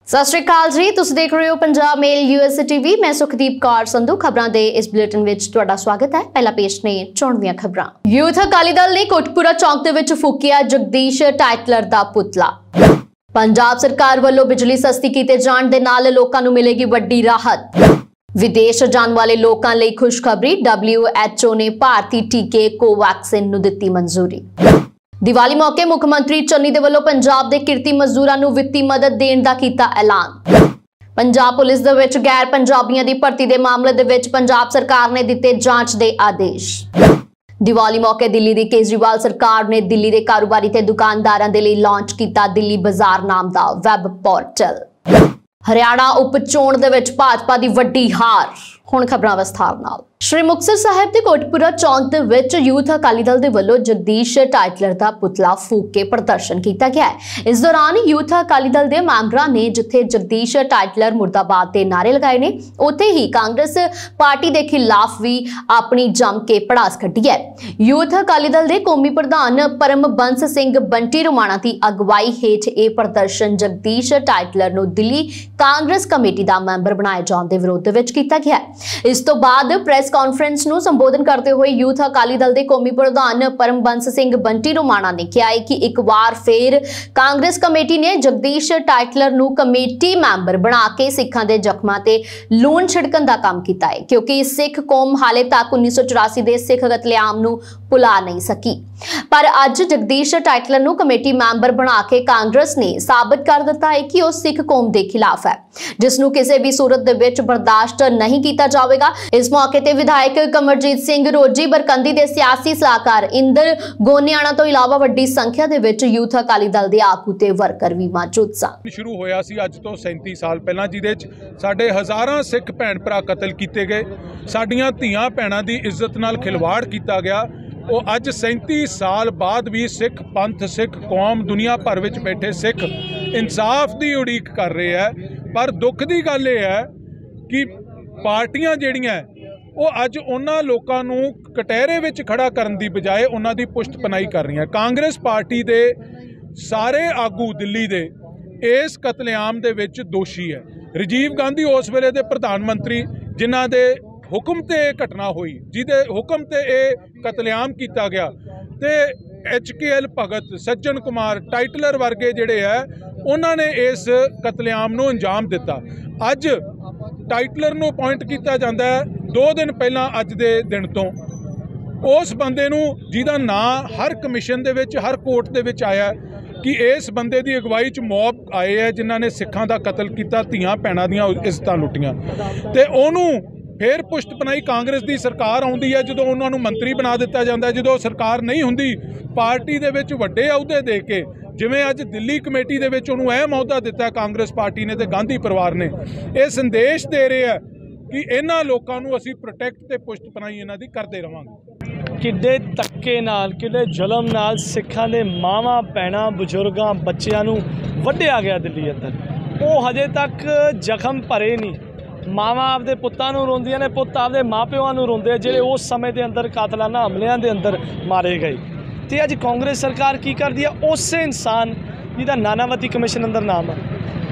सत श्री अकाल जी, तुसीं देख रहे हो पंजाब मेल यूएसए टीवी। मैं सुखदीप कौर संधू खबरां दे इस बुलेटिन विच तुहाडा स्वागत है। पहला पेश ने चोणवीआं खबरां। यूथ अकाली दल ने कोटकपुरा चौक दे विच फूकिया जगदीश टाइटलर दा पुतला। पंजाब सरकार वालों बिजली सस्ती कीते जाण दे नाल लोकां नूं मिलेगी वड्डी राहत। विदेश जाण वाले लोकां लई खुशखबरी, WHO ने भारती टीके कोवैक्सिन नूं दित्ती मंजूरी। दिवाली मौके मुख्यमंत्री चन्नी दे वल्लों पंजाब दे किरती मजदूरां नूं वित्ती मदद देण दा कीता ऐलान। पंजाब पुलिस दे विच गैर पंजाबियां दी भर्ती दे मामले दे विच पंजाब सरकार ने दित्ते जांच दे आदेश। दिवाली मौके दिल्ली दी केजरीवाल सरकार ने दिल्ली दे कारोबारी ते दुकानदारां दे लई लॉन्च कीता दिल्ली बाजार नाम दा वैब पोर्टल। हरियाणा उप चोण दे विच भाजपा दी वड्डी हार। हुण खबरां विस्तार नाल। श्री मुक्तसर साहिब के कोटकपुरा चौक दे विच यूथ अकाली दल दे वल्लों जगदीश टाइटलर दा पुतला फूक के प्रदर्शन किया गया है। इस दौरान यूथ अकाली दल दे मैंबरां ने जिथे जगदीश टाइटलर मुर्दाबाद के नारे लगाए ने, उत्थे ही कांग्रेस पार्टी के खिलाफ भी अपनी जम के पड़ास कड्ढी है। यूथ अकाली दल दे कौमी प्रधान परमबंस सिंह बंटी रोमाणा की अगवाई हेठ यह प्रदर्शन जगदीश टाइटलर नूं दिल्ली कांग्रेस कमेटी का मैंबर बनाए जाने के विरोध विच किया गया है। इस तो बाद प्रेस कॉन्फ्रेंस नूं संबोधन करते हुए यूथ अकाली दल के कौमी प्रधान परमबंस सिंह बंटी रोमाणा ने कहा है कि एक बार फिर कांग्रेस कमेटी ने जगदीश टाइटलर नूं कमेटी मैंबर बना के सिखां दे जख्मां ते लूण छिड़कण दा काम कीता है, क्योंकि सिख कौम हाले तक 1984 दे सिख कतलेआम नूं भुला नहीं सकी। पर अज जगदीश टाइटलर नूं कमेटी मैंबर बना के कांग्रेस ने साबित कर दिता है कि वह सिख कौम के खिलाफ है, जिसनूं किसी भी सूरत दे विच बर्दाश्त नहीं किया जाएगा। इस मौके ते विधायक कमरजीत सिंह रोजी बरकंदी दे सियासी सलाहकार इंदर गोनियाणा तो इलावा वड्डी संख्या दे विच यूथ अकाली दल दे आगू ते वर्कर भी मौजूद सन। शुरू होया सी अज तो 37 साल पहला, जिहदे च साडे हज़ारां सिख भैण भरा कतल कीते गए, साडियां धीआं भैणां दी इज्जत नाल खिलवाड़ किया गया। वो अज 37 साल बाद भी सिख पंथ, सिख कौम, दुनिया भर में बैठे सिख इंसाफ की उड़ीक कर रहे हैं। पर दुख की गल यह है कि पार्टियां जिहड़ियां वो अज उन्हां लोकां नूं कटहरे विच खड़ा करन दी बजाय उन्हां दी पुष्ट पनाई कर रही हैं। कांग्रेस पार्टी दे सारे आगू दिल्ली दे इस कतलेआम दे विच दोषी है। राजीव गांधी उस वेले दे प्रधानमंत्री जिन्हां दे हुक्म ते घटना हुई, जिहदे हुक्म ते कतलेआम किया गया, ते HKL भगत, सज्जन कुमार, टाइटलर वर्गे जिहड़े है उन्होंने इस कतलेआम नूं अंजाम दिता। अज टाइटलर नूं अपॉइंट किया जाता है 2 दिन पहला अज दे दिन तो उस बंदे नूं जिहदा नाम हर कमिशन दे विच, हर कोर्ट दे विच आया कि इस बंदे की अगवाई च मॉब आए है जिन्हां ने सिखां दा कतल किया, धीआं भैणां दीआं इज्जतां लुट्टियां, ते उहनूं फिर पुष्ट पनाई कांग्रेस की सरकार आउंदी है। जो उन्होंने मंत्री बना दिता जाता है, जो सरकार नहीं हुंदी पार्टी दे विच वड्डे अहुदे दे के, जिवें अज दिल्ली कमेटी दे विच उहनूं अहम अहुदा दिता कांग्रेस पार्टी ने ते गांधी परिवार ने, यह संदेश दे रहे हैं कि इन्हां लोकां नूं असीं प्रोटैक्ट ते पुष्ट पनाई इन्हां दी करदे रहांगे। किड्डे धक्के नाल, किड्डे जुलम नाल सिखां दे मावां भैणां बजुर्गां बच्चिआं नूं वड्ढिआ गया दिल्ली अंदर। वो हजे तक जख्म भरे नहीं। मावां आपदे पुत्तां नूं रोंदियां ने, पुत्त आपदे माँ प्योआं नूं रोंदे आ जिहड़े उस समय के अंदर कातलाना हमलिआं दे अंदर मारे गए। तो अज कांग्रेस सरकार की करदी है, उस इंसान जिहदा नानावती कमिशन अंदर नाम है,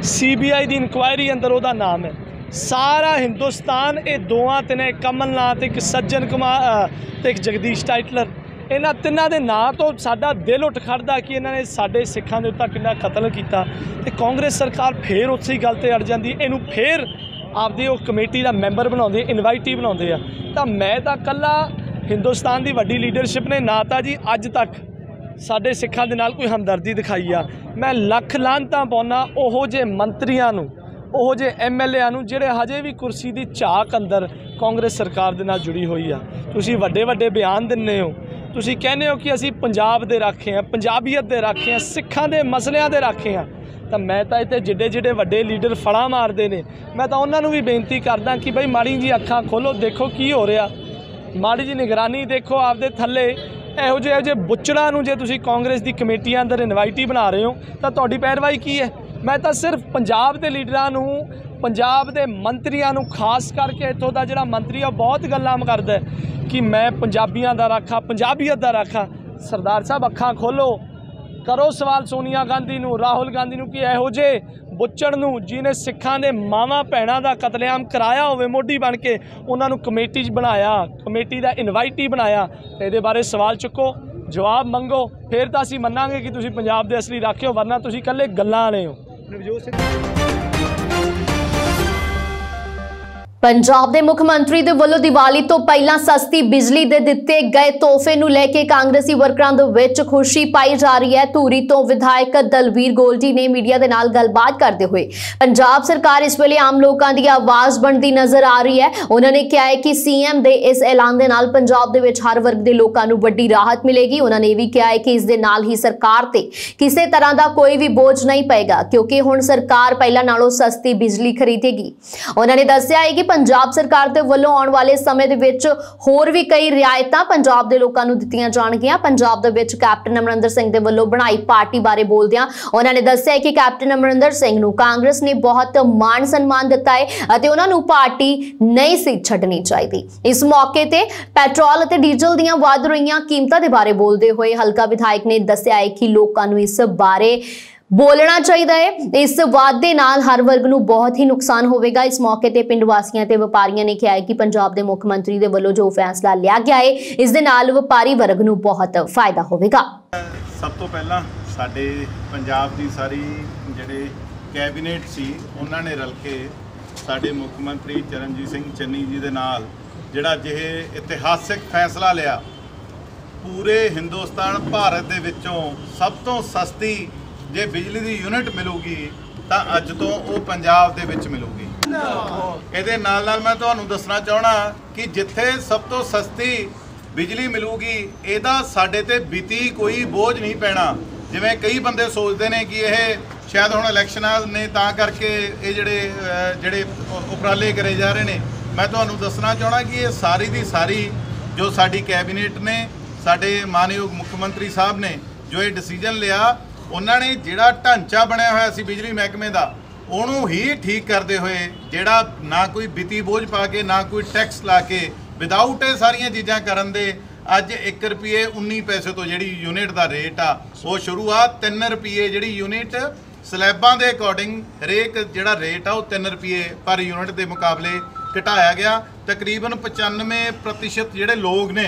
CBI की इंक्वायरी अंदर उहदा नाम है, सारा हिंदुस्तान ये दोवां तिने कमलनाथ, एक सज्जन कुमार ते एक जगदीश टाइटलर, इन्हां तिन्हां दे नां तो साडा दिल उठ खड़दा कि इन्हां ने साडे सिखां दे उत्ते किन्ना कतल कीता। ते कांग्रेस सरकार फिर उसी गल ते अड़ जांदी, इहनूं फिर आपदी वो कमेटी का मैंबर बनाते, इनवाइटी बनाते हैं। तो मैं तो कला हिंदुस्तान की वड्डी लीडरशिप ने ना तो जी अज तक साडे सिखां दे नाल कोई हमदर्दी दिखाई आ। मैं लख लानतां पाउणा ओहो जे मंत्रियां नूं, ओहो जे MLA नूं जिहड़े हजे भी कुर्सी की झाक अंदर कांग्रेस सरकार दे नाल जुड़ी हुई आ। तुसीं वड्डे वड्डे बयान दिंदे हो, तुसीं कहने हो कि असीं पंजाब दे राखे हैं, पंजाबीयत दे राखे हैं, सिखां दे मसलिਆਂ दे राखे हैं। तो मैं तो इतने जिड्डे जिड्डे वड्डे लीडर फड़ा मारते हैं, मैं तो उन्होंने भी बेनती करदा कि भाई माड़ी जी अखां खोलो, देखो की हो रहा, माड़ी जी निगरानी देखो आपदे थल्ले। इहो जे बुच्चड़ां नूं जे तुसीं कांग्रेस की कमेटियां अंदर इनवाइटी बना रहे हो तो तुहाडी पैरवाई की है। मैं तो सिर्फ पंजाब के लीडरां नूं, पंजाब के मंत्रियों नूं, खास करके इत्थों दा जिहड़ा मंत्री आ बहुत गल्लां करदा कि मैं पंजाबियों का राखा, पंजाबीयत का राखा। सरदार साहब अखां खोलो, करो सवाल सोनिया गांधी नूं, राहुल गांधी नूं कि इहो जे ਬੁੱਚੜ ਨੂੰ ਜਿਹਨੇ ਸਿੱਖਾਂ ਦੇ ਮਾਵਾਂ ਭੈਣਾਂ ਦਾ ਕਤਲੇਆਮ ਕਰਾਇਆ ਹੋਵੇ ਮੋਢੀ ਬਣ ਕੇ, ਉਹਨਾਂ ਨੂੰ ਕਮੇਟੀ 'ਚ ਬਣਾਇਆ, ਕਮੇਟੀ ਦਾ ਇਨਵਾਈਟੀ ਬਣਾਇਆ। ਤੇ ਇਹਦੇ ਬਾਰੇ ਸਵਾਲ ਚੁੱਕੋ, ਜਵਾਬ ਮੰਗੋ, ਫਿਰ ਤਾਂ ਅਸੀਂ ਮੰਨਾਂਗੇ ਕਿ ਤੁਸੀਂ ਪੰਜਾਬ ਦੇ ਅਸਲੀ ਰਾਖੇ ਹੋ, ਵਰਨਾ ਤੁਸੀਂ ਇਕੱਲੇ ਗੱਲਾਂ ਵਾਲੇ ਹੋ। ਨਵਜੋਤ ਸਿੰਘ पंजाब के मुख्यमंत्री के वलों दिवाली तो पहला सस्ती बिजली दे दिते गए तोहफे नूं लैके कांग्रेसी वर्करां दे विच खुशी पाई जा रही है। धूरी तो विधायक दलवीर गोल्डी ने मीडिया दे नाल गलबात करते हुए पंजाब सरकार इस वेले आम लोगों की आवाज़ बनती नजर आ रही है। उन्होंने कहा है कि सीएम दे इस ऐलान दे नाल पंजाब दे विच हर वर्ग के लोगों नूं वड्डी राहत मिलेगी। उन्होंने भी कहा है कि इस दे नाल ही सरकार ते किसी तरह का कोई भी बोझ नहीं पेगा, क्योंकि हुण सरकार पहला नालों सस्ती बिजली खरीदेगी। उन्होंने दस्सिया है कि पंजाब सरकार दे वल्लों आउण वाले समय दे विच होर भी कई रियायतां पंजाब दे लोकां नूं दित्तियां जाणगीआं। पंजाब दे विच कैप्टन अमरिंदर सिंह दे वल्लों बनाई पार्टी बारे बोलदिआं उन्होंने दस्सिआ कि कैप्टन अमरिंदर सिंह नूं कांग्रेस ने बहुत मान सम्मान दित्ता है अते उन्हां नूं पार्टी नहीं सी छड्डनी चाहीदी। इस मौके ते पैट्रोल अते डीजल दीआं वध रहीआं कीमतां दे बारे बोलदे होए हलका विधायक ने दस्सिआ है कि लोकां नूं इस बारे बोलना चाहिए है। इस वादे नाल हर वर्ग नूं बहुत ही नुकसान होवेगा। इस मौके ते पिंड वासियां ते व्यापारियां ने कहा है कि पंजाब दे मुख्यमंत्री दे वल्लों जो फैसला लिया गया है इस दे नाल व्यापारी वर्ग नूं बहुत फायदा होवेगा। सब तो पहला साडे पंजाब दी सारी जिहड़े कैबिनेट सी उन्हां ने रल के साडे मुख्यमंत्री चरणजीत सिंह चन्नी जी दे नाल जिहड़ा जिह इतिहासिक फैसला लिया, पूरे हिंदुस्तान भारत दे विचों सब तो सस्ती जे बिजली की यूनिट मिलूगी तो अज तो वो पंजाब दे विच मिलूगी। इहदे नाल नाल मैं तुहानूं दसना चाहना कि जिथे सब तो सस्ती बिजली मिलूगी इहदा साडे ते बीती कोई बोझ नहीं पैना। जिवें कई बंदे सोचते हैं कि यह शायद हुण इलैक्शनां ने तां करके ये जिहड़े उपराले करे जा रहे हैं। मैं तुहानूं दसना चाहना कि ये सारी दी सारी जो साडी कैबिनेट ने साडे मानयोग मुख्यमंत्री साहब ने जो ये डिसीजन लिया, उन्होंने जिहड़ा ढांचा बनया होया सी बिजली महकमे का उहनूं ही ठीक करते हुए जिहड़ा ना कोई बिती बोझ पा के ना कोई टैक्स ला के विदाउट ये सारियां चीज़ां करन दे अज 1 रुपये 19 पैसे तो जिहड़ी यूनिट का रेट आ वो शुरू आ 3 रुपये जिहड़ी यूनिट स्लैबां दे अकॉर्डिंग हरेक जिहड़ा रेट आ वो 3 रुपये पर यूनिट के मुकाबले घटाया गया। तकरीबन 95% जिहड़े लोग ने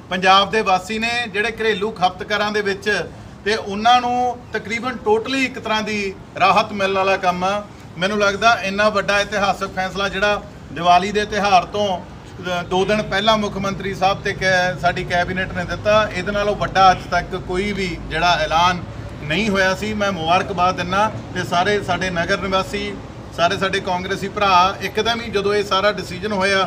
पंजाब दे वासी ने जिहड़े घरेलू खपतकारां दे विच ते उन्हां नूं तकरीबन टोटली एक तरह की राहत मिलने वाला काम मैनूं लगदा। इन्ना वड्डा इतिहासक फैसला जिहड़ा दिवाली के त्यौहार तो 2 दिन पहला मुख्यमंत्री साहब ते साडी कैबिनेट ने दिता, इहदे नालों वड्डा अज तक कोई भी जिहड़ा ऐलान नहीं होया सी। मैं मुबारकबाद दिना ते सारे साडे नगर निवासी सारे साडे कांग्रेसी भरा एकदम ही जदों ये सारा डिसीजन होया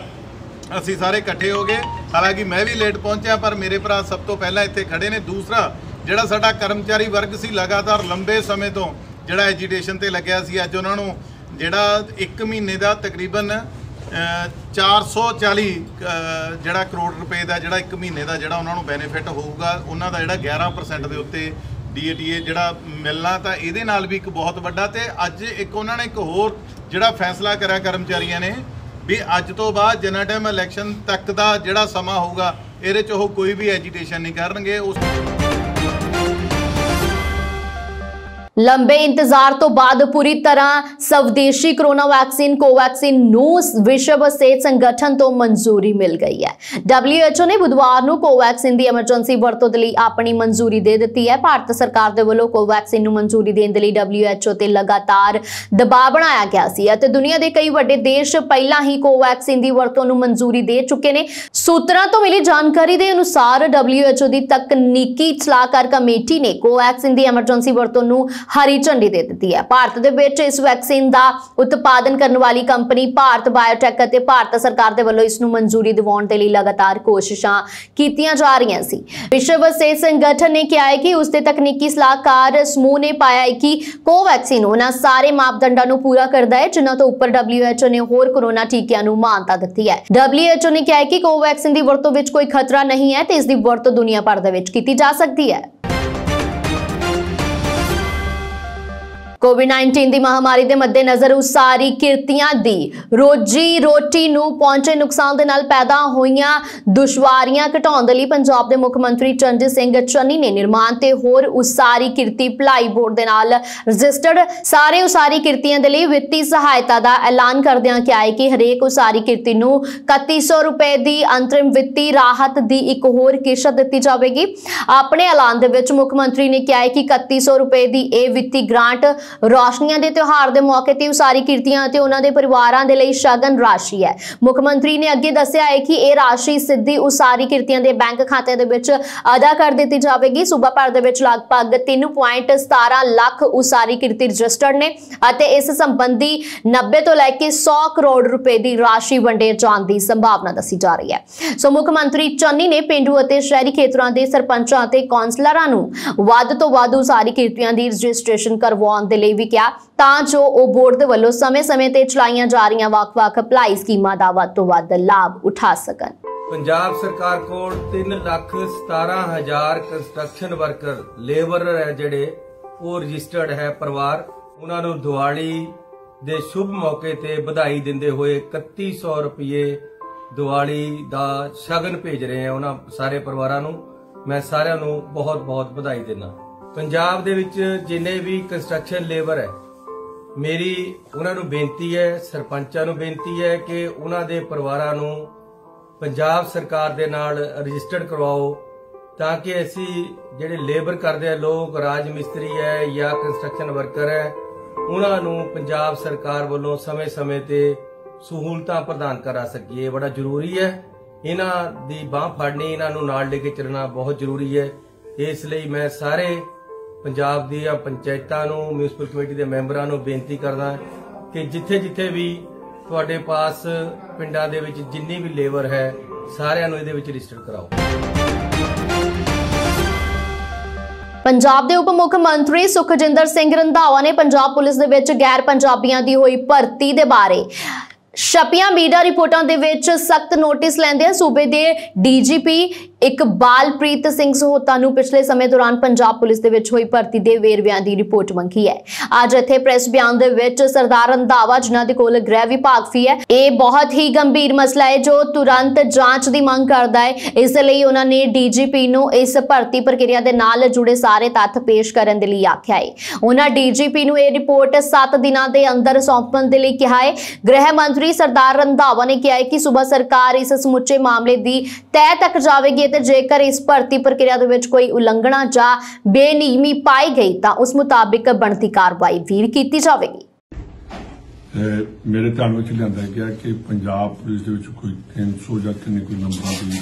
असीं सारे इकट्ठे हो गए। हालांकि मैं भी लेट पहुंचा पर मेरे भरा सब तो पहला इत्थे खड़े ने। दूसरा जिहड़ा साडा कर्मचारी वर्ग सी लगातार लंबे समय तो जिहड़ा एजीटेशन ते लग्या सी, अज उन्हां नूं जिहड़ा 1 महीने का तकरीबन 440 जिहड़ा करोड़ रुपए का जिहड़ा 1 महीने का जिहड़ा उन्हां नूं बेनीफिट होऊगा, उन्हां दा जिहड़ा 11% दे उत्ते DATA जिहड़ा मिलना, तां इहदे नाल भी एक बहुत वड्डा। ते अज एक उन्हां ने एक होर जिहड़ा फैसला करा कर्मचारियों ने भी अज तो बाद जिन्ना टाइम इलैक्शन तक का जिहड़ा समा होगा इहदे च ओह कोई भी एजीटेशन नहीं करनगे। उस लंबे इंतजार तो बाद पूरी तरह स्वदेशी कोरोना वैक्सीन कोवैक्सीन नूं विश्व सेहत संगठन तो मंजूरी मिल गई है। WHO ने बुधवार नूं कोवैक्सीन दी एमरजेंसी वरतों दे लई अपनी मंजूरी दे दित्ती है। भारत सरकार दे वल्लों कोवैक्सीन नूं मंजूरी देण दे लई WHO ते लगातार दबाव बनाया गया सी अते दुनिया दे कई वड्डे देश पहलां ही कोवैक्सीन दी वरतों नूं मंजूरी दे चुके ने। सूत्रां तो मिली जानकारी के अनुसार WHO दी तकनीकी सलाहकार कमेटी ने कोवैक्सीन दी एमरजेंसी वरतों नूं हरी झंडी दे दी है। भारत दे विच इस वैक्सीन का उत्पादन करने वाली कंपनी भारत बायोटेक अते भारत सरकार दे वल्लों इस नूं मंजूरी दिवाउण दे लई लगातार कोशिशां कीतियां जा रहीआं सी। विश्व सेहत संगठन ने कहा है कि उसके तकनीकी सलाहकार समूह ने पाया है कि कोवैक्सीन उन्हां सारे मापदंडां नूं पूरा करदा है जिन्हां तो उपर WHO ने होर कोरोना टीकिਆਂ नूं मानता दित्ती है। WHO ने कहा है कि कोवैक्सीन दी वरतों विच कोई खतरा नहीं है ते इस दी वरतों दुनिया भर दे विच कीती जा सकदी है। कोविड-19 ਦੀ ਮਹਾਮਾਰੀ ਦੇ ਮੱਦੇਨਜ਼ਰ ਉਸਾਰੀ ਕਿਰਤੀਆਂ ਦੀ ਰੋਜੀ ਰੋਟੀ ਨੂੰ ਪਹੁੰਚੇ ਨੁਕਸਾਨ ਦੇ ਨਾਲ ਪੈਦਾ ਹੋਈਆਂ ਦੁਸ਼ਵਾਰੀਆਂ ਘਟਾਉਣ ਦੇ ਲਈ ਪੰਜਾਬ ਦੇ ਮੁੱਖ ਮੰਤਰੀ ਚਰਨਜੀਤ ਸਿੰਘ ਚੰਨੀ ਨੇ ਨਿਰਮਾਣ ਤੇ ਹੋਰ ਉਸਾਰੀ ਕਿਰਤੀ ਭਲਾਈ ਬੋਰਡ ਦੇ ਨਾਲ ਰਜਿਸਟਰਡ ਸਾਰੇ ਉਸਾਰੀ ਕਿਰਤੀਆਂ ਦੇ ਲਈ ਵਿੱਤੀ ਸਹਾਇਤਾ ਦਾ ਐਲਾਨ ਕਰਦਿਆਂ ਕਿਹਾ ਹੈ ਕਿ ਹਰੇਕ ਉਸਾਰੀ ਕਿਰਤੀ ਨੂੰ 3100 ਰੁਪਏ ਦੀ ਅੰਤਰਿਮ ਵਿੱਤੀ ਰਾਹਤ ਦੀ ਇੱਕ ਹੋਰ ਕਿਸ਼ਤ ਦਿੱਤੀ ਜਾਵੇਗੀ। ਆਪਣੇ ਐਲਾਨ ਦੇ ਵਿੱਚ ਮੁੱਖ ਮੰਤਰੀ ਨੇ ਕਿਹਾ ਹੈ ਕਿ 3100 ਰੁਪਏ ਦੀ ਇਹ ਵਿੱਤੀ ਗ੍ਰਾਂਟ ਰੋਸ਼ਨੀਆਂ ਦੇ ਤਿਉਹਾਰ ਦੇ ਮੌਕੇ ਤੇ ਉਸਾਰੀ ਕਿਰਤੀਆਂ ਅਤੇ ਉਹਨਾਂ ਦੇ ਪਰਿਵਾਰਾਂ ਦੇ ਲਈ ਸ਼ਗਨ ਰਾਸ਼ੀ ਹੈ। ਮੁੱਖ ਮੰਤਰੀ ਨੇ ਅੱਗੇ ਦੱਸਿਆ ਹੈ ਕਿ ਇਹ ਰਾਸ਼ੀ ਸਿੱਧੀ ਉਸਾਰੀ ਕਿਰਤੀਆਂ ਦੇ ਬੈਂਕ ਖਾਤੇ ਦੇ ਵਿੱਚ ਅਦਾ ਕਰ ਦਿੱਤੀ ਜਾਵੇਗੀ। ਸੂਬਾ ਭਰ ਦੇ ਵਿੱਚ ਲਗਭਗ 3.17 ਲੱਖ ਉਸਾਰੀ ਕਿਰਤੀ ਰਜਿਸਟਰਡ ਨੇ ਅਤੇ ਇਸ ਸੰਬੰਧੀ 90 ਤੋਂ ਲੈ ਕੇ 100 ਕਰੋੜ ਰੁਪਏ ਦੀ ਰਾਸ਼ੀ ਵੰਡੇ ਜਾਣ ਦੀ ਸੰਭਾਵਨਾ ਦੱਸੀ ਜਾ ਰਹੀ ਹੈ। ਸੋ ਮੁੱਖ ਮੰਤਰੀ ਚੰਨੀ ਨੇ ਪਿੰਡੂ ਅਤੇ ਸ਼ਹਿਰੀ ਖੇਤਰਾਂ ਦੇ ਸਰਪੰਚਾਂ ਅਤੇ ਕੌਂਸਲਰਾਂ ਨੂੰ ਵੱਧ ਤੋਂ ਵੱਧ ਉਸਾਰੀ ਕਿਰਤੀਆਂ ਦੀ ਰਜਿਸਟ੍ਰੇਸ਼ਨ ਕਰਵਾਉਣ ਦੇ ਲਈ ਵੀ ਕਿਹਾ ਤਾਂ ਜੋ ਉਹ ਬੋਰਡ ਦੇ ਵੱਲੋਂ ਸਮੇਂ-ਸਮੇਂ ਤੇ ਚਲਾਈਆਂ ਜਾ ਰਹੀਆਂ ਵੱਖ-ਵੱਖ ਭਲਾਈ ਸਕੀਮਾਂ ਦਾ ਵੱਧ ਤੋਂ ਵੱਧ ਲਾਭ ਉਠਾ ਸਕਣ। ਪੰਜਾਬ ਸਰਕਾਰ ਕੋਲ 3,17,000 ਕੰਸਟਰਕਸ਼ਨ ਵਰਕਰ ਲੇਬਰ ਹੈ ਜਿਹੜੇ ਉਹ ਰਜਿਸਟਰਡ ਹੈ ਪਰਿਵਾਰ। ਉਹਨਾਂ ਨੂੰ ਦੀਵਾਲੀ ਦੇ ਸ਼ੁਭ ਮੌਕੇ ਤੇ ਵਧਾਈ ਦਿੰਦੇ ਹੋਏ 3100 ਰੁਪਏ ਦੀਵਾਲੀ ਦਾ ਸ਼ਗਨ ਭੇਜ ਰਹੇ ਹਾਂ ਉਹਨਾਂ ਸਾਰੇ ਪਰਿਵਾਰਾਂ ਨੂੰ। ਮੈਂ ਸਾਰਿਆਂ ਨੂੰ ਬਹੁਤ-ਬਹੁਤ ਵਧਾਈ ਦਿੰਦਾ। ਪੰਜਾਬ ਦੇ ਵਿੱਚ ਜਿੰਨੇ ਵੀ ਕੰਸਟਰਕਸ਼ਨ ਲੇਬਰ ਹੈ ਮੇਰੀ ਉਹਨਾਂ ਨੂੰ ਬੇਨਤੀ ਹੈ, ਸਰਪੰਚਾਂ ਨੂੰ ਬੇਨਤੀ ਹੈ ਕਿ ਉਹਨਾਂ ਦੇ ਪਰਿਵਾਰਾਂ ਨੂੰ ਪੰਜਾਬ ਸਰਕਾਰ ਦੇ ਨਾਲ ਰਜਿਸਟਰਡ ਕਰਵਾਓ ਤਾਂ ਕਿ ਅਸੀਂ ਜਿਹੜੇ ਲੇਬਰ ਕਰਦੇ ਆ ਲੋਕ ਰਾਜ ਮਿਸਤਰੀ ਹੈ ਜਾਂ ਕੰਸਟਰਕਸ਼ਨ ਵਰਕਰ ਹੈ ਉਹਨਾਂ ਨੂੰ ਪੰਜਾਬ ਸਰਕਾਰ ਵੱਲੋਂ ਸਮੇਂ-ਸਮੇਂ ਤੇ ਸਹੂਲਤਾਂ ਪ੍ਰਦਾਨ ਕਰਾ ਸਕੀਏ। ਬੜਾ ਜ਼ਰੂਰੀ ਹੈ। ਇਹਨਾਂ ਦੀ ਬਾਂਹ ਫੜਨੀ, ਇਹਨਾਂ ਨੂੰ ਨਾਲ ਲੈ ਕੇ ਚੱਲਣਾ ਬਹੁਤ ਜ਼ਰੂਰੀ ਹੈ। ਇਸ ਲਈ ਮੈਂ ਸਾਰੇ ਪੰਜਾਬ ਦੀਆਂ ਪੰਚਾਇਤਾਂ ਨੂੰ, ਮਿਊਨਿਸਪਲ ਕਮੇਟੀ ਦੇ ਮੈਂਬਰਾਂ ਨੂੰ ਬੇਨਤੀ ਕਰਦਾ ਕਿ ਜਿੱਥੇ-ਜਿੱਥੇ ਵੀ ਤੁਹਾਡੇ ਪਾਸ ਪਿੰਡਾਂ ਦੇ ਵਿੱਚ ਜਿੰਨੀ ਵੀ ਲੇਬਰ ਹੈ ਸਾਰਿਆਂ ਨੂੰ ਇਹਦੇ ਵਿੱਚ ਰਜਿਸਟਰ ਕਰਾਓ। ਪੰਜਾਬ ਦੇ ਉਪ ਮੁੱਖ ਮੰਤਰੀ ਸੁਖਜਿੰਦਰ ਸਿੰਘ ਰੰਧਾਵਾ ਨੇ ਪੰਜਾਬ ਪੁਲਿਸ ਦੇ ਵਿੱਚ ਗੈਰ ਪੰਜਾਬੀਆਂ ਦੀ ਹੋਈ ਭਰਤੀ ਦੇ ਬਾਰੇ ਛਪੀਆਂ ਮੀਡੀਆ ਰਿਪੋਰਟਾਂ ਦੇ ਵਿੱਚ ਸਖਤ ਨੋਟਿਸ ਲੈਂਦੇ ਸੂਬੇ ਦੇ ਡੀਜੀਪੀ ਇਕਬਾਲਪ੍ਰੀਤ ਸਿੰਘ ਸਹੋਤਾ ਨੂੰ ਪਿਛਲੇ ਸਮੇਂ ਦੌਰਾਨ ਪੰਜਾਬ ਪੁਲਿਸ ਦੇ ਵਿੱਚ ਹੋਈ ਭਰਤੀ ਦੇ ਵੇਰਵਿਆਂ ਦੀ ਰਿਪੋਰਟ ਮੰਗੀ ਹੈ। ਅੱਜ ਇੱਥੇ ਪ੍ਰੈਸ ਬਿਆਨ ਦੇ ਵਿੱਚ ਸਰਦਾਰ ਰੰਧਾਵਾ ਜਿਨ੍ਹਾਂ ਦੇ ਕੋਲ ਗ੍ਰਹਿ ਵਿਭਾਗ ਵੀ ਹੈ, ਇਹ ਬਹੁਤ ਹੀ ਗੰਭੀਰ ਮਸਲਾ ਹੈ ਜੋ ਤੁਰੰਤ ਜਾਂਚ ਦੀ ਮੰਗ ਕਰਦਾ ਹੈ। ਇਸ ਲਈ ਉਹਨਾਂ ਨੇ ਡੀਜੀਪੀ ਨੂੰ ਇਸ ਭਰਤੀ ਪ੍ਰਕਿਰਿਆ ਦੇ ਨਾਲ ਜੁੜੇ ਸਾਰੇ ਤੱਥ ਪੇਸ਼ ਕਰਨ ਦੇ ਲਈ ਆਖਿਆ ਹੈ। ਉਹਨਾਂ ਡੀਜੀਪੀ ਨੂੰ ਇਹ ਰਿਪੋਰਟ 7 ਦਿਨਾਂ ਦੇ ਅੰਦਰ ਸੌਂਪਣ ਦੇ ਲਈ ਕਿਹਾ ਹੈ। ਗ੍ਰਹਿ ਮੰਤਰੀ ਸਰਦਾਰ ਰੰਧਾਵਾ ਨੇ ਕਿਹਾ ਹੈ ਕਿ ਸੂਬਾ ਸਰਕਾਰ ਇਸ ਸਮੁੱਚੇ ਮਾਮਲੇ ਦੀ ਤਹਿ ਤੱਕ ਜਾਵੇਗੀ ਤੇ ਜੇਕਰ ਇਸ ਭਰਤੀ ਪ੍ਰਕਿਰਿਆ ਦੇ ਵਿੱਚ ਕੋਈ ਉਲੰਘਣਾ ਜਾਂ ਬੇਨਿਯਮੀ ਪਾਈ ਗਈ ਤਾਂ ਉਸ ਮੁਤਾਬਿਕ ਬਣਦੀ ਕਾਰਵਾਈ ਵੀ ਕੀਤੀ ਜਾਵੇਗੀ। ਮੇਰੇ ਧਿਆਨ ਵਿੱਚ ਲਿਆਂਦਾ ਗਿਆ ਕਿ ਪੰਜਾਬ ਪੁਲਿਸ ਦੇ ਵਿੱਚ ਕੋਈ 300 ਜਾਂ ਕਿੰਨੇ ਕੋਈ ਨੰਬਰਾਂ ਦੀ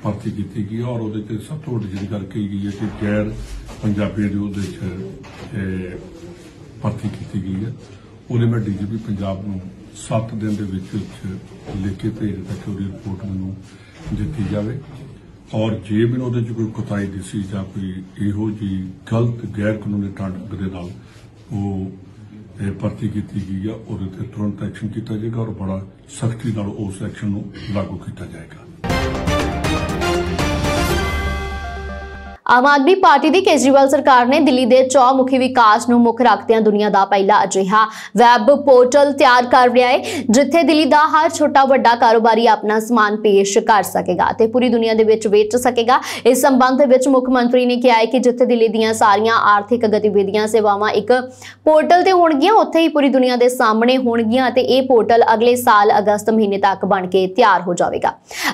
ਭਰਤੀ ਕੀਤੀ ਗਈ ਔਰ ਉਹਦੇ ਤੇ ਸਭ ਤੋਂ ਵੱਡੀ ਜਿਹੜੀ ਗੱਲ ਕਹੀ ਗਈ ਹੈ ਕਿ ਗੈਰ ਪੰਜਾਬੀਆਂ ਦੀ ਉਹਦੇ ਵਿੱਚ ਭਰਤੀ ਕੀਤੀ ਗਈ ਹੈ। ਉਹਦੇ ਮੈਂ ਡੀਜੀਪੀ ਪੰਜਾਬ ਨੂੰ 7 ਦਿਨ ਦੇ ਵਿੱਚ ਲਿਖ ਕੇ ਭੇਜ ਦਿੱਤਾ ਕਿ ਉਹਦੀ ਰਿਪੋਰਟ ਮੈਨੂੰ ਦਿੱਤੀ ਜਾਵੇ ਔਰ ਜੇ ਮੈਨੂੰ ਉਹਦੇ 'ਚ ਕੋਈ ਕੁਤਾਹੀ ਦਿਸੀ ਜਾਂ ਕੋਈ ਇਹੋ ਜਿਹੀ ਗਲਤ ਗੈਰ ਕਾਨੂੰਨੀ ਢੰਗ ਦੇ ਨਾਲ ਉਹ ਭਰਤੀ ਕੀਤੀ ਗਈ ਆ ਉਹਦੇ ਤੇ ਤੁਰੰਤ ਐਕਸ਼ਨ ਕੀਤਾ ਜਾਏਗਾ ਔਰ ਬੜਾ ਸਖਤੀ ਨਾਲ ਉਸ ਐਕਸ਼ਨ ਨੂੰ ਲਾਗੂ ਕੀਤਾ ਜਾਏਗਾ। ਆਮ ਆਦਮੀ ਪਾਰਟੀ ਦੀ ਕੇਜਰੀਵਾਲ ਸਰਕਾਰ ਨੇ ਦਿੱਲੀ ਦੇ ਚੌਮੁਖੀ ਵਿਕਾਸ ਨੂੰ ਮੁੱਖ ਰੱਖਦਿਆਂ ਦੁਨੀਆ ਦਾ ਪਹਿਲਾ ਅਜਿਹਾ ਵੈਬ ਪੋਰਟਲ ਤਿਆਰ ਕਰ ਰਿਹਾ ਹੈ ਜਿੱਥੇ ਦਿੱਲੀ ਦਾ ਹਰ ਛੋਟਾ ਵੱਡਾ ਕਾਰੋਬਾਰੀ ਆਪਣਾ ਸਮਾਨ ਪੇਸ਼ ਕਰ ਸਕੇਗਾ ਤੇ ਪੂਰੀ ਦੁਨੀਆ ਦੇ ਵਿੱਚ ਵੇਚ ਸਕੇਗਾ। ਇਸ ਸੰਬੰਧ ਵਿੱਚ ਮੁੱਖ ਮੰਤਰੀ ਨੇ ਕਿਹਾ ਹੈ ਕਿ ਜਿੱਥੇ ਦਿੱਲੀ ਦੀਆਂ ਸਾਰੀਆਂ ਆਰਥਿਕ ਗਤੀਵਿਧੀਆਂ ਸੇਵਾਵਾਂ ਇੱਕ ਪੋਰਟਲ ਤੇ ਹੋਣਗੀਆਂ ਉੱਥੇ ਹੀ ਪੂਰੀ ਦੁਨੀਆ ਦੇ ਸਾਹਮਣੇ ਹੋਣਗੀਆਂ ਅਤੇ ਇਹ ਪੋਰਟਲ ਅਗਲੇ ਸਾਲ ਅਗਸਤ ਮਹੀਨੇ ਤੱਕ ਬਣ ਕੇ ਤਿਆਰ ਹੋ ਜਾਵੇਗਾ।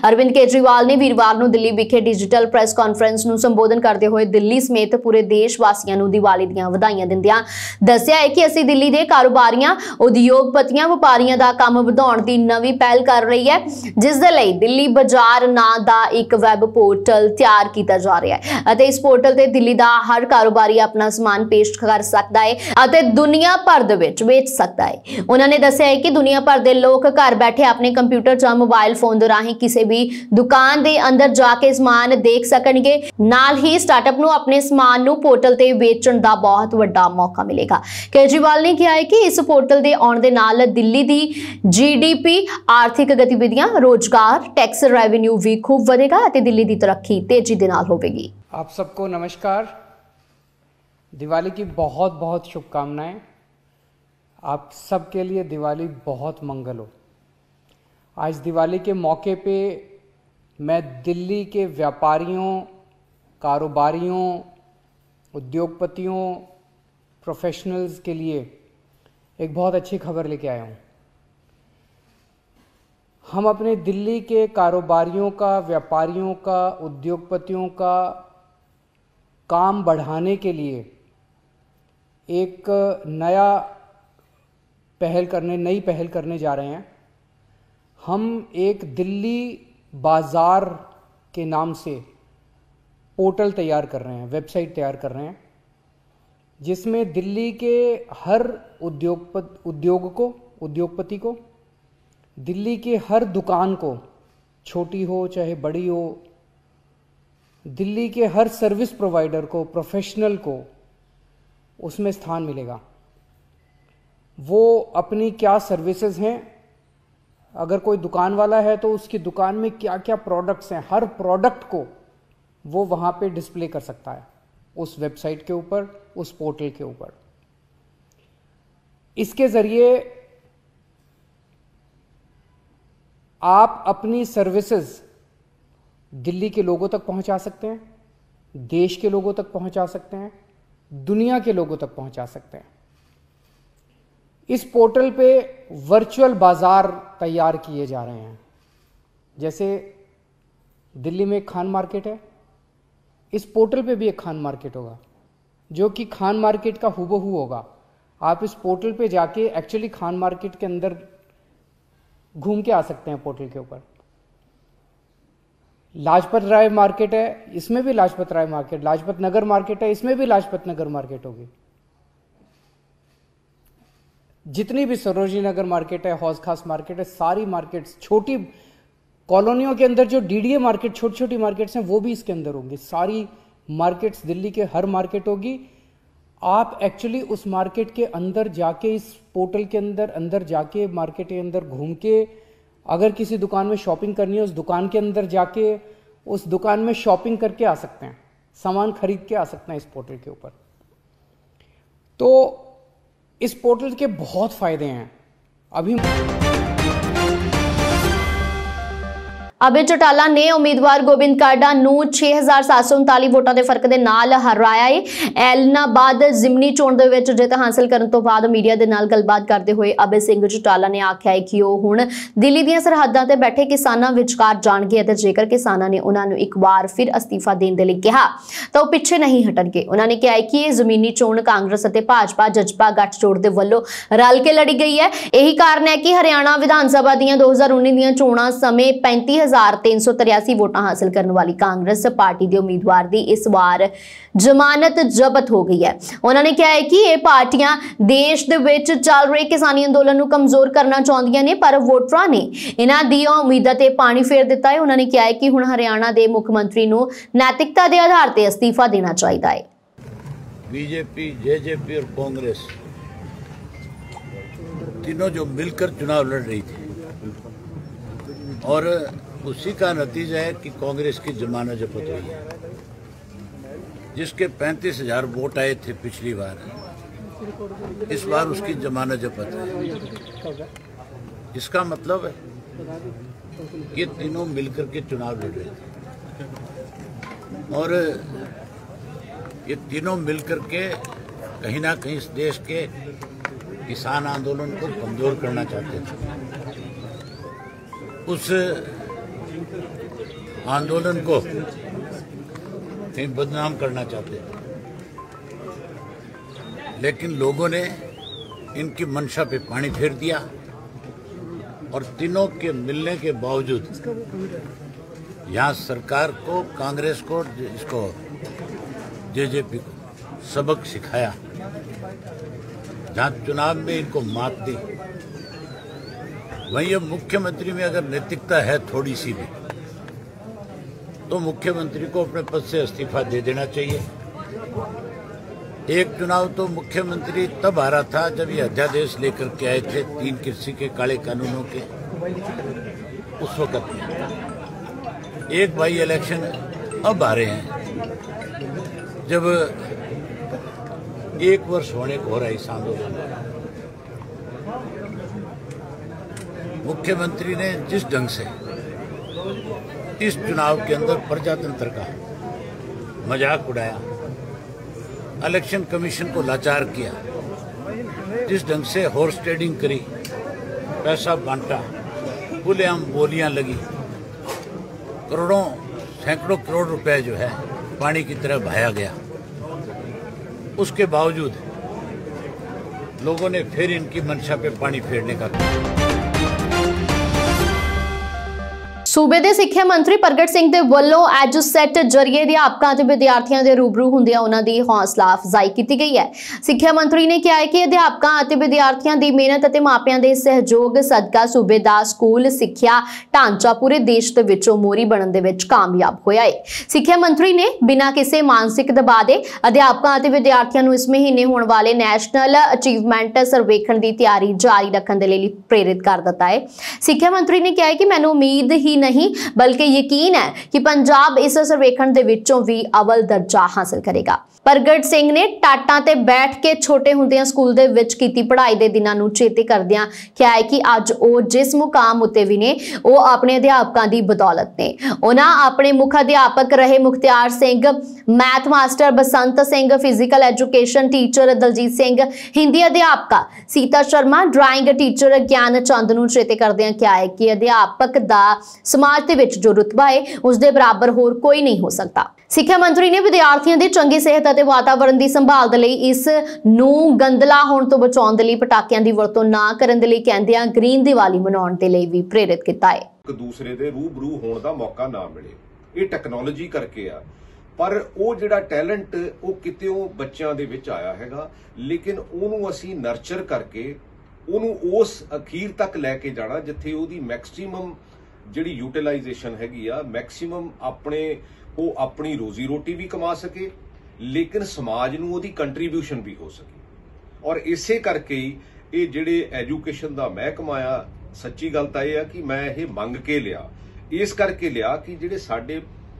ਅਰਵਿੰਦ ਕੇਜਰੀਵਾਲ ਨੇ ਵੀਰਵਾਰ ਨੂੰ ਦਿੱਲੀ ਵਿਖੇ ਡਿਜੀਟਲ ਪ੍ਰੈਸ ਕਾਨਫਰੰਸ ਨੂੰ ਸੰਬੋਧਨ ਕਰਦੇ ਹੋਏ ਦਿੱਲੀ ਸਮੇਤ ਪੂਰੇ ਦੇਸ਼ ਵਾਸੀਆਂ ਨੂੰ ਦੀਵਾਲੀ ਦੀਆਂ ਵਧਾਈਆਂ ਦਿੰਦਿਆਂ ਦੱਸਿਆ ਹੈ ਕਿ ਅਸੀਂ ਦਿੱਲੀ ਦੇ ਕਾਰੋਬਾਰੀਆਂ, ਉਦਯੋਗਪਤੀਆਂ, ਵਪਾਰੀਆਂ ਦਾ ਕੰਮ ਵਧਾਉਣ ਦੀ ਨਵੀਂ ਪਹਿਲ ਕਰ ਰਹੀ ਹੈ ਜਿਸ ਦੇ ਲਈ ਦਿੱਲੀ ਬਾਜ਼ਾਰ ਨਾਂ ਦਾ ਇੱਕ ਵੈਬ ਪੋਰਟਲ ਤਿਆਰ ਕੀਤਾ ਜਾ ਰਿਹਾ ਹੈ ਅਤੇ ਇਸ ਪੋਰਟਲ ਤੇ ਦਿੱਲੀ ਦਾ ਹਰ ਕਾਰੋਬਾਰੀ ਆਪਣਾ ਸਮਾਨ ਪੇਸ਼ ਕਰ ਸਕਦਾ ਹੈ ਅਤੇ ਦੁਨੀਆ ਭਰ ਦੇ ਵਿੱਚ ਵੇਚ ਸਕਦਾ ਹੈ। ਉਹਨਾਂ ਨੇ ਦੱਸਿਆ ਹੈ ਕਿ ਦੁਨੀਆ ਭਰ ਦੇ ਲੋਕ ਘਰ ਬੈਠੇ ਆਪਣੇ ਕੰਪਿਊਟਰ ਜਾਂ ਮੋਬਾਈਲ ਫੋਨ ਦੇ ਰਾਹੀਂ ਕਿਸੇ ਵੀ ਦੁਕਾਨ ਦੇ ਅੰਦਰ ਜਾ ਕੇ ਸਮਾਨ ਦੇਖ ਸਕਣਗੇ। ਨਾਲ ਹੀ ਸਟਾਰਟਅਪ ਨੂੰ ਆਪਣੇ ਸਮਾਨ ਨੂੰ ਪੋਰਟਲ ਤੇ ਵੇਚਣ ਦਾ ਬਹੁਤ ਵੱਡਾ ਮੌਕਾ ਮਿਲੇਗਾ। ਕੇਜਰੀਵਾਲ ਨੇ ਕਿਹਾ ਹੈ ਕਿ ਇਸ ਪੋਰਟਲ ਦੇ ਆਉਣ ਦੇ ਨਾਲ ਦਿੱਲੀ ਦੀ जीडीपी, आर्थिक गतिविधियां, रोजगार, टैक्स रेवेन्यू भी खूब बढ़ेगा और दिल्ली की तरक्की तेजी दे नाल होगी। आप सबको नमस्कार, दिवाली की बहुत बहुत शुभकामनाएं। आप सबके लिए दिवाली बहुत मंगल हो। आज दिवाली के मौके पे मैं दिल्ली के व्यापारियों, कारोबारियों, उद्योगपतियों, प्रोफेशनल्स के लिए एक बहुत अच्छी खबर लेके आया हूँ। हम अपने दिल्ली के कारोबारियों का, व्यापारियों का, उद्योगपतियों का काम बढ़ाने के लिए एक नई पहल करने जा रहे हैं। हम एक दिल्ली बाज़ार के नाम से पोर्टल तैयार कर रहे हैं, वेबसाइट तैयार कर रहे हैं, जिसमें दिल्ली के हर उद्योगपति को, दिल्ली के हर दुकान को, छोटी हो चाहे बड़ी हो, दिल्ली के हर सर्विस प्रोवाइडर को, प्रोफेशनल को उसमें स्थान मिलेगा। वो अपनी क्या सर्विसेज हैं, अगर कोई दुकान वाला है तो उसकी दुकान में क्या क्या प्रोडक्ट्स हैं, हर प्रोडक्ट को वो वहाँ पे डिस्प्ले कर सकता है उस वेबसाइट के ऊपर, उस पोर्टल के ऊपर। इसके ज़रिए आप अपनी सर्विसेज दिल्ली के लोगों तक पहुंचा सकते हैं, देश के लोगों तक पहुंचा सकते हैं, दुनिया के लोगों तक पहुंचा सकते हैं। इस पोर्टल पे वर्चुअल बाजार तैयार किए जा रहे हैं। जैसे दिल्ली में एक खान मार्केट है, इस पोर्टल पे भी एक खान मार्केट होगा जो कि खान मार्केट का हूबहू होगा। आप इस पोर्टल पे जाके एक्चुअली खान मार्केट के अंदर घूम के आ सकते हैं पोर्टल के ऊपर। लाजपत राय मार्केट है, इसमें भी लाजपत राय मार्केट, लाजपत नगर मार्केट है, इसमें भी लाजपत नगर मार्केट होगी। जितनी भी सरोजनी नगर मार्केट है, हौज खास मार्केट है, सारी मार्केट्स, छोटी कॉलोनियों के अंदर जो डीडीए मार्केट, छोटी छोटी मार्केट्स हैं, वो भी इसके अंदर होंगी। सारी मार्केट्स, दिल्ली के हर मार्केट होगी। आप एक्चुअली उस मार्केट के अंदर जाके, इस पोर्टल के अंदर जाके, मार्केट के अंदर घूम के, अगर किसी दुकान में शॉपिंग करनी है, उस दुकान के अंदर जाके उस दुकान में शॉपिंग करके आ सकते हैं, सामान खरीद के आ सकते हैं इस पोर्टल के ऊपर। तो इस पोर्टल के बहुत फायदे हैं। ਅਭੈ ਚੌਟਾਲਾ ਨੇ ਉਮੀਦਵਾਰ ਗੋਬਿੰਦ ਕਾਡਾ ਨੂੰ 6739 ਵੋਟਾਂ ਦੇ ਫਰਕ ਦੇ ਨਾਲ ਹਰਾਇਆ ਹੈ। ਐਲਨਾਬਾਦ ਜ਼ਿਮਨੀ ਚੋਣ ਦੇ ਵਿੱਚ ਜਿੱਤ ਹਾਸਲ ਕਰਨ ਤੋਂ ਬਾਅਦ ਮੀਡੀਆ ਦੇ ਨਾਲ ਗੱਲਬਾਤ ਕਰਦੇ ਹੋਏ ਅਭੈ ਸਿੰਘ ਚੌਟਾਲਾ ਨੇ ਆਖਿਆ ਹੈ ਕਿ ਉਹ ਹੁਣ ਦਿੱਲੀ ਦੀਆਂ ਸਰਹੱਦਾਂ ਤੇ ਬੈਠੇ ਕਿਸਾਨਾਂ ਵਿਚਕਾਰ ਜਾਣਗੇ ਅਤੇ ਜੇਕਰ ਕਿਸਾਨਾਂ ਨੇ ਉਹਨਾਂ ਨੂੰ ਇੱਕ ਵਾਰ ਫਿਰ ਅਸਤੀਫਾ ਦੇਣ ਦੇ ਲਈ ਕਿਹਾ ਤਾਂ ਉਹ ਪਿੱਛੇ ਨਹੀਂ ਹਟਣਗੇ। ਉਹਨਾਂ ਨੇ ਕਿਹਾ ਹੈ ਕਿ ਇਹ ਜ਼ਮੀਨੀ ਚੋਣ ਕਾਂਗਰਸ ਅਤੇ ਭਾਜਪਾ ਜਜ਼ਬਾ ਗੱਠਜੋੜ ਦੇ ਵੱਲੋਂ ਰਲ ਕੇ ਲੜੀ ਗਈ ਹੈ। ਇਹੀ ਕਾਰਨ ਹੈ ਕਿ ਹਰਿਆਣਾ ਵਿਧਾਨ ਸਭਾ ਦੀਆਂ 2019 ਦੀਆਂ ਚੋਣਾਂ ਸਮੇਂ 35,383 वोटां हासिल करने वाली कांग्रेस पार्टी के उम्मीदवार की इस बार जमानत जब्त हो गई है। उन्होंने कहा है कि ये पार्टियां देश दे विच चल रहे किसानी अंदोलन नूं कमजोर करना चाहदियां ने, पर वोटरां ने इन्हां दीआं उम्मीदां ते पानी फेर दिता है। उन्होंने कहा है कि हुण हरियाणा के मुख्यमंत्री नूं नैतिकता के आधार पर अस्तीफा देना चाहिए है। बीजेपी, जेजेपी और कांग्रेस तीनों जो मिलकर चुनाव लड़ रही थी और उसी का नतीजा है कि कांग्रेस की जमानत जब्त हुई है, जिसके 35,000 वोट आए थे पिछली बार, इस बार उसकी जमानत जब्त है। इसका मतलब है कि तीनों मिलकर के चुनाव लड़ रहे थे और ये तीनों मिलकर के कहीं ना कहीं इस देश के किसान आंदोलन को कमजोर करना चाहते थे। उस आंदोलन को कहीं बदनाम करना चाहते थे, लेकिन लोगों ने इनकी मंशा पे पानी फेर दिया और तीनों के मिलने के बावजूद यहाँ सरकार को, कांग्रेस को, इसको जेजेपी को सबक सिखाया। जहाँ चुनाव में इनको मात दी, वहीं अब मुख्यमंत्री में अगर नैतिकता है थोड़ी सी भी, तो मुख्यमंत्री को अपने पद से इस्तीफा दे देना चाहिए। एक चुनाव तो मुख्यमंत्री तब हारा था जब ये अध्यादेश लेकर के आए थे 3 कृषि के काले कानूनों के, उस वक्त। एक बाई इलेक्शन अब आ रहे हैं जब 1 वर्ष होने को हो रहा है इस आंदोलन में। मुख्यमंत्री ने जिस ढंग से इस चुनाव के अंदर प्रजातंत्र का मजाक उड़ाया, इलेक्शन कमीशन को लाचार किया, जिस ढंग से हॉर्स ट्रेडिंग करी, पैसा बांटा, खुलेआम बोलियां लगी, करोड़ों सैकड़ों करोड़ रुपए जो है पानी की तरह बहाया गया, उसके बावजूद लोगों ने फिर इनकी मंशा पे पानी फेरने का सूबे ਦੇ ਸਿੱਖਿਆ ਮੰਤਰੀ ਪ੍ਰਗਟ ਸਿੰਘ ਦੇ ਵੱਲੋਂ ਐਜੂਸੈਟ ਜਰੀਏ ਅਧਿਆਪਕਾਂ ਅਤੇ ਵਿਦਿਆਰਥੀਆਂ ਦੇ ਰੂਬਰੂ ਹੁੰਦਿਆਂ ਉਹਨਾਂ ਦੀ ਹੌਸਲਾ ਅਫਜ਼ਾਈ ਕੀਤੀ ਗਈ ਹੈ। ਸਿੱਖਿਆ ਮੰਤਰੀ ਨੇ ਕਿਹਾ ਹੈ ਕਿ ਅਧਿਆਪਕਾਂ ਅਤੇ ਵਿਦਿਆਰਥੀਆਂ ਦੀ ਮਿਹਨਤ ਅਤੇ ਮਾਪਿਆਂ ਦੇ ਸਹਿਯੋਗ ਸਦਕਾ ਸੂਬੇ ਦਾ ਸਕੂਲ ਸਿੱਖਿਆ ਢਾਂਚਾ ਪੂਰੇ ਦੇਸ਼ ਦੇ ਵਿੱਚੋਂ ਮੋਹਰੀ ਬਣਨ ਦੇ ਵਿੱਚ ਕਾਮਯਾਬ ਹੋਇਆ ਹੈ। ਸਿੱਖਿਆ ਮੰਤਰੀ ਨੇ ਬਿਨਾਂ ਕਿਸੇ ਮਾਨਸਿਕ ਦਬਾਅ ਦੇ ਅਧਿਆਪਕਾਂ ਅਤੇ ਵਿਦਿਆਰਥੀਆਂ ਨੂੰ ਇਸ ਮਹੀਨੇ ਹੋਣ ਵਾਲੇ ਨੈਸ਼ਨਲ ਅਚੀਵਮੈਂਟ ਸਰਵੇਖਣ ਦੀ ਤਿਆਰੀ ਜਾਰੀ ਰੱਖਣ ਦੇ ਲਈ ਪ੍ਰੇਰਿਤ ਕਰ ਦਿੱਤਾ ਹੈ। ਸਿੱਖਿਆ ਮੰਤਰੀ ਨੇ ਕਿਹਾ ਹੈ ਕਿ ਮੈਨੂੰ ਉਮੀਦ ਹੀ नहीं बल्कि यकीन है कि पंजाब इस सर्वेखण दे विचों भी अव्वल दर्जा हासिल करेगा। प्रगट सिंह ने टाटां ते बैठ के छोटे हुंदियां स्कूल दे विच कीती पढ़ाई दे दिनां नूं चेते करदियां कहा है कि अज ओह जिस मुकाम उत्ते भी ने ओह अपने अध्यापकां दी बदौलत ने। उन्हां अपने मुख अध्यापक रहे Mukhtiar Singh, math master Basant Singh, physical education teacher Daljit Singh, Hindi अध्यापका सीता शर्मा, ड्राइंग टीचर ज्ञान चंद नूं चेते करदियां कहा है कि अध्यापक दा समाज दे विच जो रुतबा है उसदे बराबर होर कोई नहीं हो सकता। सिक्ख्या मंत्री ने विद्यार्थियों की चंगी सेहत और वातावरण की संभाल दे लई इस नूं गंदला होण तो बचाउण दे लई पटाकियां दी वरतों ना करन दे लई कहंदियां ग्रीन दिवाली मनाउण दे लई भी प्रेरित किया है। एक दूसरे दे रूबरू होण दा मौका ना मिले, ये टैक्नोलॉजी करके आ, पर वो जिहड़ा टैलेंट वो कितेओं बच्चों दे विच आया हैगा, लेकिन ओनू असीं नर्चर करके ओनू उस अखीर तक लैके जाना जिथे ओदी मैक्सिमम जिहड़ी यूटिलाइजेशन हैगी आ, मैक्सिमम अपनी रोजी रोटी भी कमा सके, लेकिन समाज नूं ओदी कंट्रीब्यूशन भी हो सके। और इसे करके ही ये जिहड़े एजुकेशन दा महकमा आ, सच्ची गल तां इह आ कि मैं ये मंग के लिया, इस करके लिया कि जिहड़े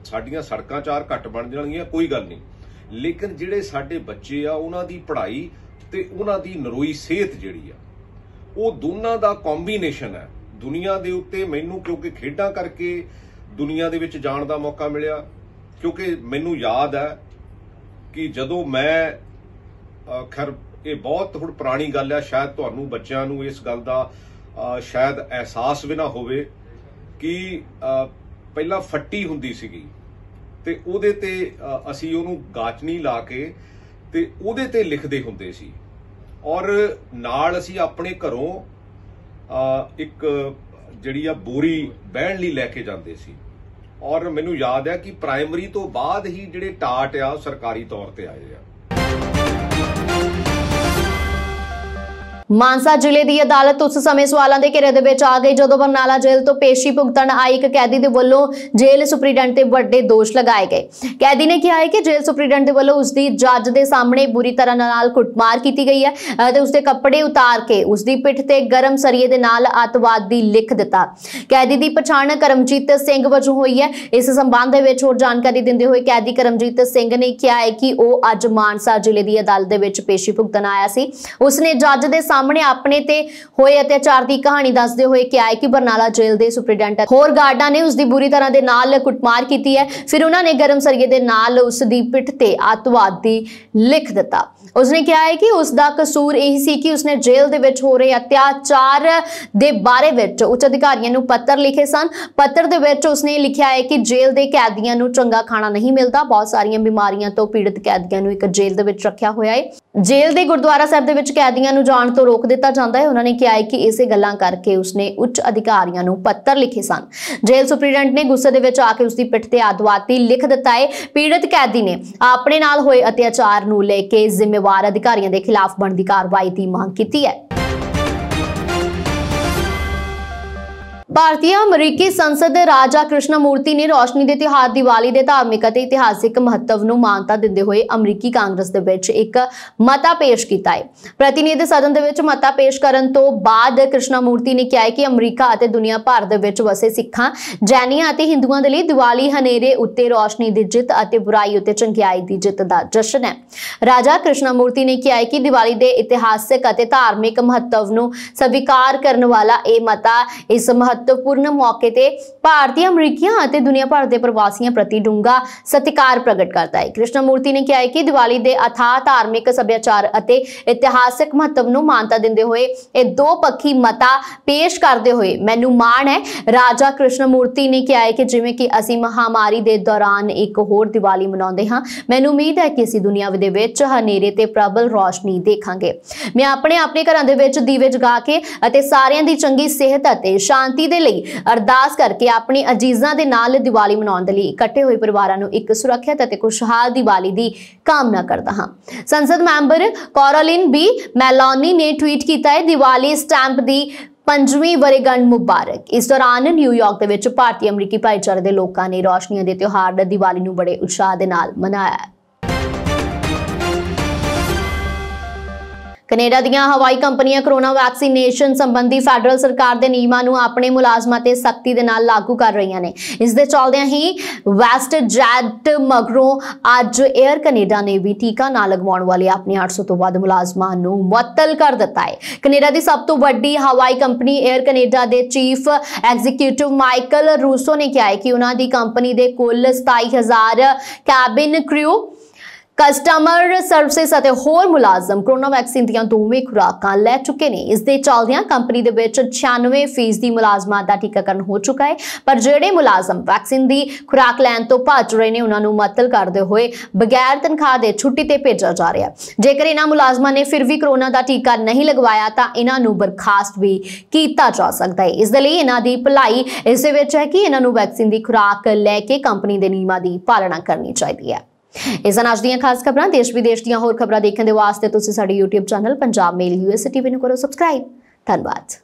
साडियां सड़कां चार घट बन जाणगीआं कोई गल नहीं, लेकिन जिहड़े साडे बच्चे आ उन्हां दी पढ़ाई ते उन्हां दी नरोई सेहत जिहड़ी आ वो दोनां दा कॉम्बीनेशन है। दुनिया दे उत्ते मैनूं क्योंकि खेडां करके दुनिया दे विच जाण दा मौका मिलिया, क्योंकि मैनूं याद है कि जदों मैं खैर ये बहुत हुण पुरानी गल है, शायद तुहानूं बच्चिआं नूं इस गल दा शायद एहसास भी ना होवे कि पहला फट्टी हुंदी सीगी ते ओहदे ते असीं ओहनूं गाचनी ला के ते ओहदे ते लिखदे हुंदे सी, और नाल असीं अपने घरों एक जिहड़ी आ बोरी बहण लई लैके जांदे सी। और मैनूं याद है कि प्राइमरी तो बाद ही जिहड़े टाट आ सरकारी तौर ते आए आ। मानसा जिले की अदालत उस समय सवालों के घेरे विच आ गई जदों बरनाला जेल तो पेशी भुगतण आई एक कैदी के वल्लों जेल सुपरीडेंट ते वड्डे दोष लगाए गए। कैदी ने कहा है कि जेल सुपरीडेंट के वल्लों उसकी जज के सामने बुरी तरह नाल कुटमार की गई है ते उसके कपड़े उतार के उसकी पिठ ते गरम सरिये दे नाल अतवादी लिख दिता। कैदी की पछाण करमजीत सिंह वजों हुई है। इस संबंध में होर जानकारी देंदे हुए कैदी करमजीत सिंह ने कहा है कि वह अज मानसा जिले की अदालत विच पेशी भुगतण आया सी। उसने जज के सामने अपने ते होए अत्याचार की कहानी दसदे हुए कहा है कि बरनाला जेल के सुपरीडेंट होर गार्डां ने उसकी बुरी तरह दे नाल कुटमार की है, फिर उन्होंने गरम सरिये दे नाल उसकी पिठ ते अतवादी लिख दिता। उसने कहा है कि उसका कसूर यही सी कि उसने जेल दे विच हो रहे अत्याचार दे बारे विच उच्च अधिकारियों नूं पत्र लिखे सन। पत्र दे विच उसने लिखा है कि जेल दे कैदियों नूं चंगा खाना नहीं मिलता, बहुत सारियां बीमारियां तो पीड़ित कैदियों नूं एक जेल दे विच रखिया होया है। जेल दे गुरुद्वारा साहिब दे विच कैदियों नूं जाण तो रोक दिता जांदा है। उन्होंने कहा है कि इसे गल्लां करके उसने उच्च अधिकारियों नूं पत्र लिखे सन। जेल सुपरीडेंट ने गुस्से दे विच आके उसकी पिठ ते अतवादी लिख दिता है। पीड़ित कैदी ने अपने नाल होए अत्याचार नूं लेके जिम्मेवार अधिकारियों के खिलाफ बनती कार्रवाई की मांग की है। ਭਾਰਤੀ ਅਮਰੀਕੀ ਸੰਸਦ ਰਾਜਾ ਕ੍ਰਿਸ਼ਨਾਮੂਰਤੀ ਨੇ ਰੋਸ਼ਨੀ ਦੇ ਤਿਉਹਾਰ ਦੀਵਾਲੀ ਦੇ ਧਾਰਮਿਕ ਅਤੇ ਇਤਿਹਾਸਿਕ ਮਹੱਤਵ ਨੂੰ ਮਾਨਤਾ ਦਿੰਦੇ ਹੋਏ ਅਮਰੀਕੀ ਕਾਂਗਰਸ ਦੇ ਵਿੱਚ ਇੱਕ ਮਤਾ ਪੇਸ਼ ਕੀਤਾ ਹੈ। ਪ੍ਰਤੀਨਿਧ ਸਦਨ ਦੇ ਵਿੱਚ ਮਤਾ ਪੇਸ਼ ਕਰਨ ਤੋਂ ਬਾਅਦ ਕ੍ਰਿਸ਼ਨਾਮੂਰਤੀ ਨੇ ਕਿਹਾ ਕਿ ਅਮਰੀਕਾ ਅਤੇ ਦੁਨੀਆ ਭਰ ਦੇ ਵਿੱਚ ਵਸੇ ਸਿੱਖਾਂ, ਜੈਨੀਆਂ ਅਤੇ ਹਿੰਦੂਆਂ ਦੇ ਲਈ ਦੀਵਾਲੀ ਹਨੇਰੇ ਉੱਤੇ ਰੋਸ਼ਨੀ ਦੀ ਜਿੱਤ ਅਤੇ ਬੁਰਾਈ ਉੱਤੇ ਚੰਗਿਆਈ ਦੀ ਜਿੱਤ ਦਾ ਜਸ਼ਨ ਹੈ। ਰਾਜਾ ਕ੍ਰਿਸ਼ਨਾਮੂਰਤੀ ਨੇ ਕਿਹਾ ਕਿ ਦੀਵਾਲੀ ਦੇ ਇਤਿਹਾਸਿਕ ਅਤੇ ਧਾਰਮਿਕ ਮਹੱਤਵ ਨੂੰ ਸਵੀਕਾਰ ਕਰਨ ਵਾਲਾ ਇਹ ਮਤਾ ਇਸ महत्वपूर्ण मौके ते भारतीय अमरीकियां ਅਤੇ दुनिया भर के प्रवासियों प्रति डूंगा सत्कार प्रगट करता है। कृष्णमूर्ति ने कहा कि दिवाली के अथाह धार्मिक सभ्याचार ਅਤੇ इतिहासिक महत्व ਨੂੰ मानता ਦਿੰਦੇ ਹੋਏ ਇਹ ਦੋ ਪੱਖੀ ਮਤਾ ਪੇਸ਼ ਕਰਦੇ ਹੋਏ ਮੈਨੂੰ ਮਾਣ ਹੈ। ਰਾਜਾ ਕ੍ਰਿਸ਼ਨਮੂਰਤੀ ਨੇ ਕਿਹਾ ਕਿ ਜਿਵੇਂ ਕਿ ਅਸੀਂ ਮਹਾਮਾਰੀ ਦੇ ਦੌਰਾਨ ਇੱਕ ਹੋਰ ਦੀਵਾਲੀ ਮਨਾਉਂਦੇ ਹਾਂ, ਮੈਨੂੰ ਉਮੀਦ ਹੈ ਕਿ ਅਸੀਂ ਦੁਨੀਆ ਦੇ ਵਿੱਚ ਹਨੇਰੇ ਤੇ ਪ੍ਰਬਲ ਰੋਸ਼ਨੀ ਦੇਖਾਂਗੇ। ਮੈਂ ਆਪਣੇ ਘਰਾਂ ਦੇ ਵਿੱਚ ਦੀਵੇ ਜਗਾ ਕੇ ਅਤੇ ਸਾਰਿਆਂ ਦੀ ਚੰਗੀ ਸਿਹਤ ਅਤੇ शांति दे लई अरदास करके अपने अजीजां दे नाल दिवाली मनाउण दे लई इकट्ठे होए परिवारां नूं एक सुरक्षित अते खुशहाल दिवाली दी कामना करदा हां। संसद मैंबर कैरोलिन बी मेलोनी ने ट्वीट कीता है, दिवाली स्टैंप दी 5ਵੀਂ ਵਰ੍ਹੇਗੰਢ मुबारक। इस दौरान न्यूयॉर्क दे विच भारतीय अमरीकी भाईचारे दे लोकां ने रोशनियां दे त्योहार दिवाली नूं बड़े उत्साह दे नाल मनाया है। कनेडा दीआं हवाई कंपनियां कोरोना वैक्सीनेशन संबंधी फैडरल सरकार दे नियमां नूं अपने मुलाजमां ते सख्ती दे नाल लागू कर रहीआं ने। इस दे चलदिआं ही वैस्ट जेट मगरों अज एयर कनेडा ने भी टीका ना लगवाउण वाले अपने 800 तो वध मुलाजमां नूं मुअत्तल कर दित्ता है। कनेडा दी सब तो वड्डी हवाई कंपनी एयर कनेडा दे चीफ एग्जीक्यूटिव माइकल रूसो ने कहा है कि उन्हां दी कंपनी दे कुल 27,000 कैबिन क्रू, कस्टमर सर्विसेज ਅਤੇ ਹੋਰ ਮੁਲਾਜ਼ਮ ਕੋਰੋਨਾ ਵੈਕਸੀਨ ਦੀਆਂ ਦੋਵੇਂ ਖੁਰਾਕਾਂ ਲੈ ਚੁੱਕੇ ਨੇ। ਇਸ ਦੇ ਚੱਲਦਿਆਂ ਕੰਪਨੀ ਦੇ ਵਿੱਚ 96% ਮੁਲਾਜ਼ਮਾਂ ਦਾ ਟੀਕਾਕਰਨ ਹੋ ਚੁੱਕਾ ਹੈ, ਪਰ ਜਿਹੜੇ ਮੁਲਾਜ਼ਮ ਵੈਕਸੀਨ ਦੀ ਖੁਰਾਕ ਲੈਣ ਤੋਂ ਭੱਜ ਰਹੇ ਨੇ ਉਹਨਾਂ ਨੂੰ ਮੁਅੱਤਲ ਕਰਦੇ ਹੋਏ ਬਗੈਰ ਤਨਖਾਹ ਦੇ ਛੁੱਟੀ ਤੇ ਭੇਜਿਆ ਜਾ ਰਿਹਾ। ਜੇਕਰ ਇਹਨਾਂ ਮੁਲਾਜ਼ਮਾਂ ਨੇ ਫਿਰ ਵੀ ਕੋਰੋਨਾ ਦਾ ਟੀਕਾ ਨਹੀਂ ਲਗਵਾਇਆ ਤਾਂ ਇਹਨਾਂ ਨੂੰ ਬਰਖਾਸਤ ਵੀ ਕੀਤਾ ਜਾ ਸਕਦਾ ਹੈ। ਇਸ ਦੇ ਲਈ ਇਹਨਾਂ ਦੀ ਭਲਾਈ ਇਸ ਦੇ ਵਿੱਚ ਹੈ ਕਿ ਇਹਨਾਂ ਨੂੰ ਵੈਕਸੀਨ ਦੀ ਖੁਰਾਕ ਲੈ ਕੇ ਕੰਪਨੀ ਦੇ ਨਿਯਮਾਂ ਦੀ ਪਾਲਣਾ ਕਰਨੀ ਚਾਹੀਦੀ ਹੈ। इस अज ਦੀਆਂ खास खबरां देश विदेश ਦੀਆਂ ਹੋਰ ਖਬਰਾਂ ਦੇਖਣ ਦੇ ਵਾਸਤੇ ਤੁਸੀਂ ਸਾਡੇ YouTube channel Punjab mail USA TV ਨੂੰ ਕਰੋ सब्सक्राइब। धन्यवाद।